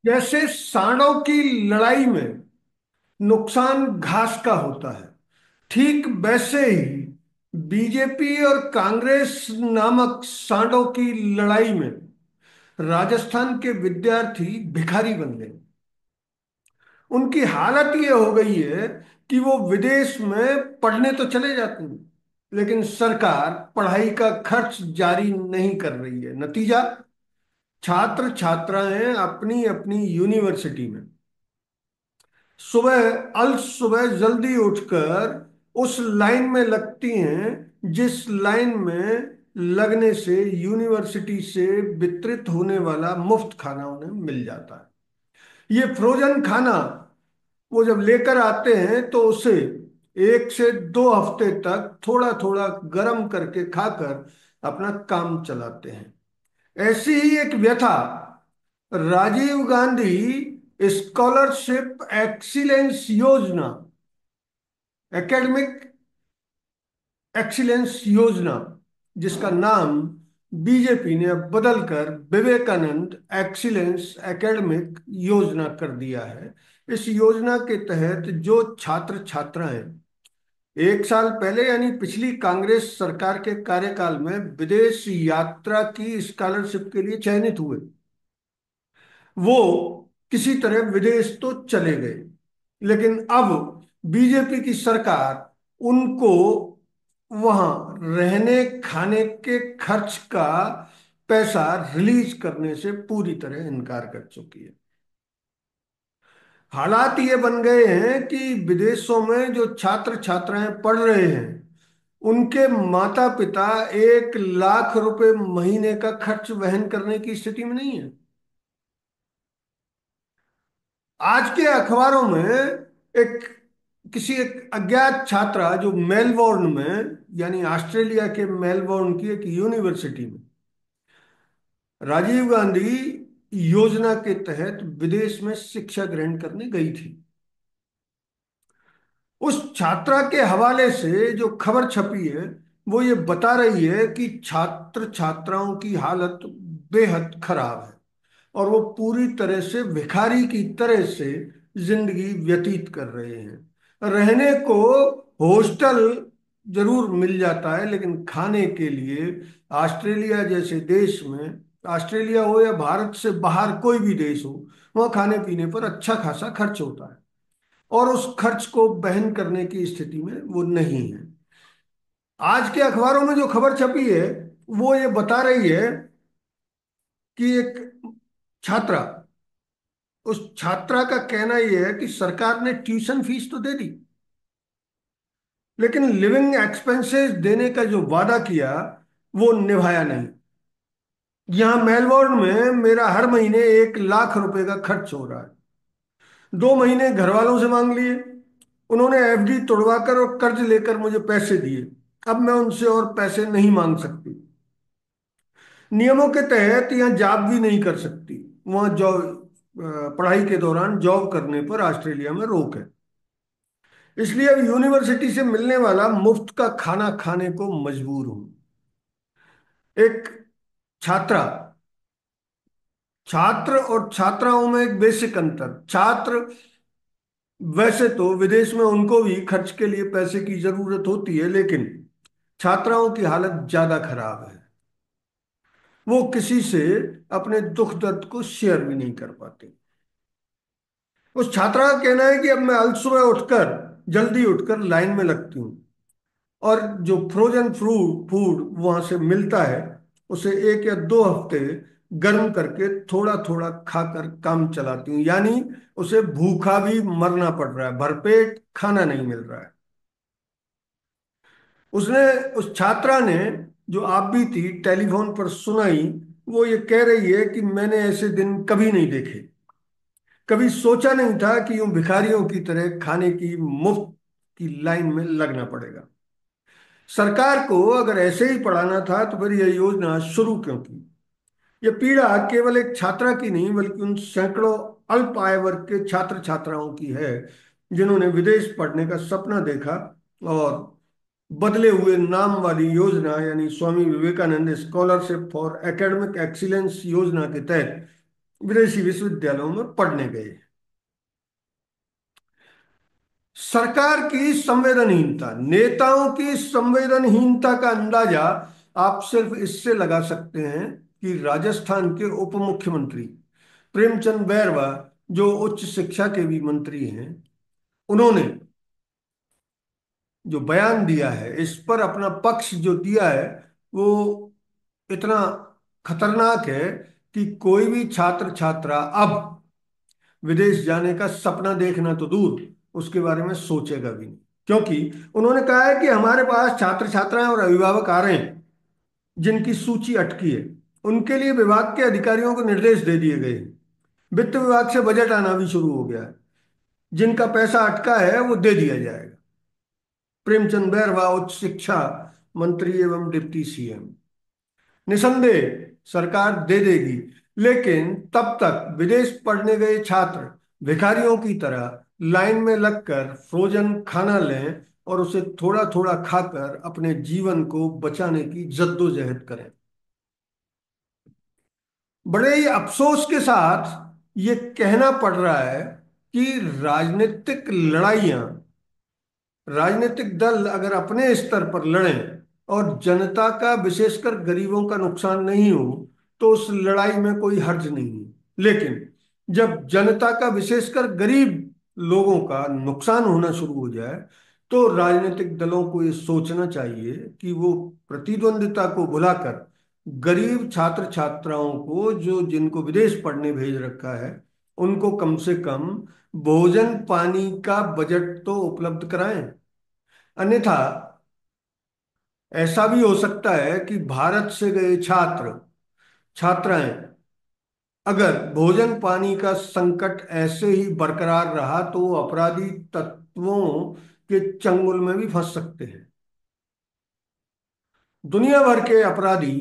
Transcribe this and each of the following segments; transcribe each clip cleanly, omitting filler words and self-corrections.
जैसे सांडों की लड़ाई में नुकसान घास का होता है, ठीक वैसे ही बीजेपी और कांग्रेस नामक सांडों की लड़ाई में राजस्थान के विद्यार्थी भिखारी बन गए। उनकी हालत ये हो गई है कि वो विदेश में पढ़ने तो चले जाते हैं, लेकिन सरकार पढ़ाई का खर्च जारी नहीं कर रही है। नतीजा, छात्र छात्राएं अपनी अपनी यूनिवर्सिटी में सुबह अल सुबह जल्दी उठकर उस लाइन में लगती हैं जिस लाइन में लगने से यूनिवर्सिटी से वितरित होने वाला मुफ्त खाना उन्हें मिल जाता है। ये फ्रोजन खाना वो जब लेकर आते हैं तो उसे 1 से 2 हफ्ते तक थोड़ा थोड़ा गर्म करके खाकर अपना काम चलाते हैं। ऐसी ही एक व्यथा राजीव गांधी स्कॉलरशिप एक्सीलेंस योजना, एकेडमिक एक्सीलेंस योजना, जिसका नाम बीजेपी ने अब बदलकर विवेकानंद एक्सीलेंस एकेडमिक योजना कर दिया है। इस योजना के तहत जो छात्र छात्राएं 1 साल पहले यानी पिछली कांग्रेस सरकार के कार्यकाल में विदेश यात्रा की स्कॉलरशिप के लिए चयनित हुए, वो किसी तरह विदेश तो चले गए, लेकिन अब बीजेपी की सरकार उनको वहां रहने खाने के खर्च का पैसा रिलीज करने से पूरी तरह इनकार कर चुकी है। हालात ये बन गए हैं कि विदेशों में जो छात्र छात्राएं पढ़ रहे हैं उनके माता पिता 1 लाख रुपए महीने का खर्च वहन करने की स्थिति में नहीं है। आज के अखबारों में एक किसी एक अज्ञात छात्रा जो मेलबोर्न में यानी ऑस्ट्रेलिया के मेलबोर्न की एक यूनिवर्सिटी में राजीव गांधी योजना के तहत विदेश में शिक्षा ग्रहण करने गई थी, उस छात्रा के हवाले से जो खबर छपी है वो ये बता रही है कि छात्र छात्राओं की हालत बेहद खराब है और वो पूरी तरह से भिखारी की तरह से जिंदगी व्यतीत कर रहे हैं। रहने को हॉस्टल जरूर मिल जाता है, लेकिन खाने के लिए ऑस्ट्रेलिया जैसे देश में, ऑस्ट्रेलिया हो या भारत से बाहर कोई भी देश हो, वहाँ खाने पीने पर अच्छा खासा खर्च होता है और उस खर्च को वहन करने की स्थिति में वो नहीं है। आज के अखबारों में जो खबर छपी है वो ये बता रही है कि एक छात्रा, उस छात्रा का कहना यह है कि सरकार ने ट्यूशन फीस तो दे दी, लेकिन लिविंग एक्सपेंसेस देने का जो वादा किया वो निभाया नहीं। यहाँ मेलबोर्न में मेरा हर महीने 1 लाख रुपए का खर्च हो रहा है। 2 महीने घर वालों से मांग लिए, उन्होंने एफडी तोड़वाकर और कर्ज लेकर मुझे पैसे दिए। अब मैं उनसे और पैसे नहीं मांग सकती। नियमों के तहत यहाँ जॉब भी नहीं कर सकती। वहाँ जॉब, पढ़ाई के दौरान जॉब करने पर ऑस्ट्रेलिया में रोक है, इसलिए अब यूनिवर्सिटी से मिलने वाला मुफ्त का खाना खाने को मजबूर हूं। एक छात्रा, छात्र और छात्राओं में एक बेसिक अंतर। छात्र वैसे तो विदेश में उनको भी खर्च के लिए पैसे की जरूरत होती है, लेकिन छात्राओं की हालत ज्यादा खराब है। वो किसी से अपने दुख दर्द को शेयर भी नहीं कर पाते। उस छात्रा का कहना है कि अब मैं अलसुबह उठकर जल्दी उठकर लाइन में लगती हूँ और जो फ्रोजन फ्रूट फूड वहां से मिलता है उसे 1 या 2 हफ्ते गर्म करके थोड़ा थोड़ा खाकर काम चलाती हूँ। यानी उसे भूखा भी मरना पड़ रहा है, भरपेट खाना नहीं मिल रहा है। उसने, उस छात्रा ने, जो आप भी थी टेलीफोन पर सुनाई, वो ये कह रही है कि मैंने ऐसे दिन कभी नहीं देखे, कभी सोचा नहीं था कि यूं भिखारियों की तरह खाने की मुफ्त की लाइन में लगना पड़ेगा। सरकार को अगर ऐसे ही पढ़ाना था तो फिर यह योजना शुरू क्यों की। यह पीड़ा केवल एक छात्रा की नहीं बल्कि उन सैकड़ों अल्प आय वर्ग के छात्र छात्राओं की है जिन्होंने विदेश पढ़ने का सपना देखा और बदले हुए नाम वाली योजना यानी Swami Vivekananda scholarship for academic excellence योजना के तहत विदेशी विश्वविद्यालयों में पढ़ने गए। सरकार की संवेदनहीनता, नेताओं की संवेदनहीनता का अंदाजा आप सिर्फ इससे लगा सकते हैं कि राजस्थान के उप मुख्यमंत्री प्रेमचंद बैरवा, जो उच्च शिक्षा के भी मंत्री हैं, उन्होंने जो बयान दिया है, इस पर अपना पक्ष जो दिया है, वो इतना खतरनाक है कि कोई भी छात्र छात्रा अब विदेश जाने का सपना देखना तो दूर, उसके बारे में सोचेगा भी नहीं। क्योंकि उन्होंने कहा है कि हमारे पास छात्र छात्राएं और अभिभावक आ रहे हैं जिनकी सूची अटकी है, उनके लिए विभाग के अधिकारियों को निर्देश दे दिए गए हैं। वित्त विभाग से बजट आना भी शुरू हो गया है, जिनका पैसा अटका है वो दे दिया जाएगा। प्रेमचंद बैरवा, उच्च शिक्षा मंत्री एवं डिप्टी सीएम। निसंदेह सरकार दे देगी, लेकिन तब तक विदेश पढ़ने गए छात्र भिखारियों की तरह लाइन में लगकर फ्रोजन खाना लें और उसे थोड़ा थोड़ा खाकर अपने जीवन को बचाने की जद्दोजहद करें। बड़े ही अफसोस के साथ ये कहना पड़ रहा है कि राजनीतिक लड़ाइयां, राजनीतिक दल अगर अपने स्तर पर लड़ें और जनता का, विशेषकर गरीबों का नुकसान नहीं हो, तो उस लड़ाई में कोई हर्ज नहीं है। लेकिन जब जनता का, विशेषकर गरीब लोगों का नुकसान होना शुरू हो जाए, तो राजनीतिक दलों को ये सोचना चाहिए कि वो प्रतिद्वंदिता को भुलाकर गरीब छात्र छात्राओं को, जो जिनको विदेश पढ़ने भेज रखा है, उनको कम से कम भोजन पानी का बजट तो उपलब्ध कराएं। अन्यथा ऐसा भी हो सकता है कि भारत से गए छात्र छात्राएं, अगर भोजन पानी का संकट ऐसे ही बरकरार रहा, तो वो अपराधी तत्वों के चंगुल में भी फंस सकते हैं। दुनिया भर के अपराधी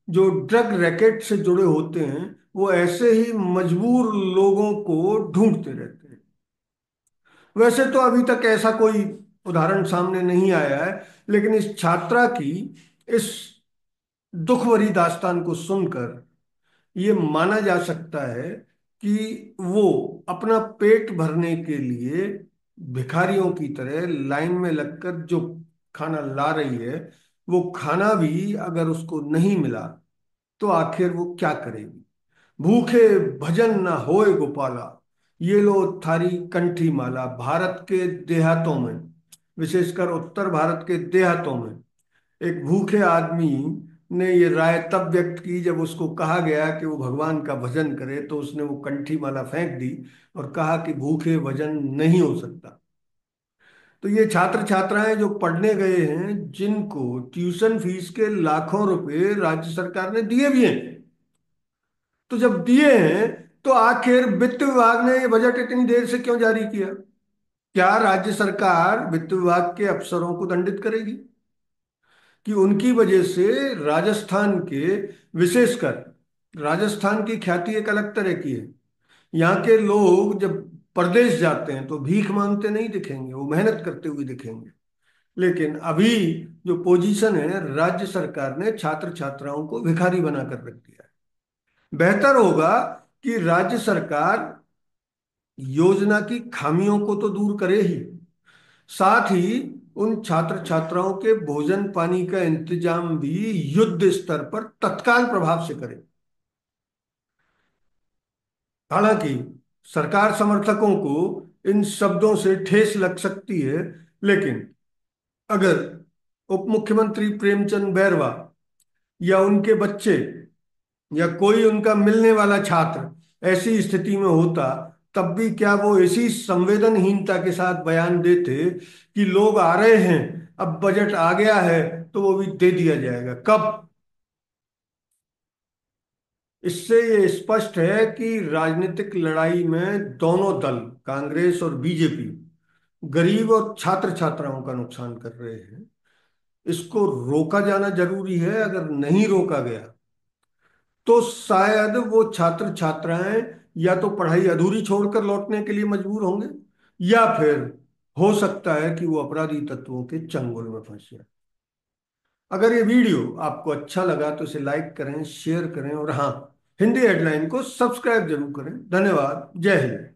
जो ड्रग रैकेट से जुड़े होते हैं, वो ऐसे ही मजबूर लोगों को ढूंढते रहते हैं। वैसे तो अभी तक ऐसा कोई उदाहरण सामने नहीं आया है, लेकिन इस छात्रा की इस दुख भरी दास्तान को सुनकर ये माना जा सकता है कि वो अपना पेट भरने के लिए भिखारियों की तरह लाइन में लगकर जो खाना ला रही है, वो खाना भी अगर उसको नहीं मिला तो आखिर वो क्या करेगी। भूखे भजन न होए गोपाला, ये लो थारी कंठी माला। भारत के देहातों में, विशेषकर उत्तर भारत के देहातों में, एक भूखे आदमी ने ये राय तब व्यक्त की जब उसको कहा गया कि वो भगवान का भजन करे, तो उसने वो कंठी माला फेंक दी और कहा कि भूखे भजन नहीं हो सकता। तो ये छात्र छात्राएं जो पढ़ने गए हैं, जिनको ट्यूशन फीस के लाखों रुपए राज्य सरकार ने दिए भी हैं, तो जब दिए हैं तो आखिर वित्त विभाग ने ये बजट इतनी देर से क्यों जारी किया? क्या राज्य सरकार वित्त विभाग के अफसरों को दंडित करेगी कि उनकी वजह से राजस्थान के, विशेषकर राजस्थान की ख्याति एक अलग तरह की है, यहाँ के लोग जब परदेश जाते हैं तो भीख मांगते नहीं दिखेंगे, वो मेहनत करते हुए दिखेंगे। लेकिन अभी जो पोजीशन है, राज्य सरकार ने छात्र छात्राओं को भिखारी बनाकर रख दिया है। बेहतर होगा कि राज्य सरकार योजना की खामियों को तो दूर करे ही, साथ ही उन छात्र छात्राओं के भोजन पानी का इंतजाम भी युद्ध स्तर पर तत्काल प्रभाव से करे। हालांकि सरकार समर्थकों को इन शब्दों से ठेस लग सकती है, लेकिन अगर उप मुख्यमंत्री प्रेमचंद बैरवा या उनके बच्चे या कोई उनका मिलने वाला छात्र ऐसी स्थिति में होता, तब भी क्या वो इसी संवेदनहीनता के साथ बयान देते कि लोग आ रहे हैं, अब बजट आ गया है तो वो भी दे दिया जाएगा? कब? इससे ये स्पष्ट है कि राजनीतिक लड़ाई में दोनों दल, कांग्रेस और बीजेपी, गरीब और छात्र छात्राओं का नुकसान कर रहे हैं। इसको रोका जाना जरूरी है। अगर नहीं रोका गया तो शायद वो छात्र छात्राएं या तो पढ़ाई अधूरी छोड़कर लौटने के लिए मजबूर होंगे, या फिर हो सकता है कि वो अपराधी तत्वों के चंगुल में फंस जाए। अगर ये वीडियो आपको अच्छा लगा तो इसे लाइक करें, शेयर करें, और हाँ, हिंदी हेडलाइन को सब्सक्राइब जरूर करें। धन्यवाद। जय हिंद।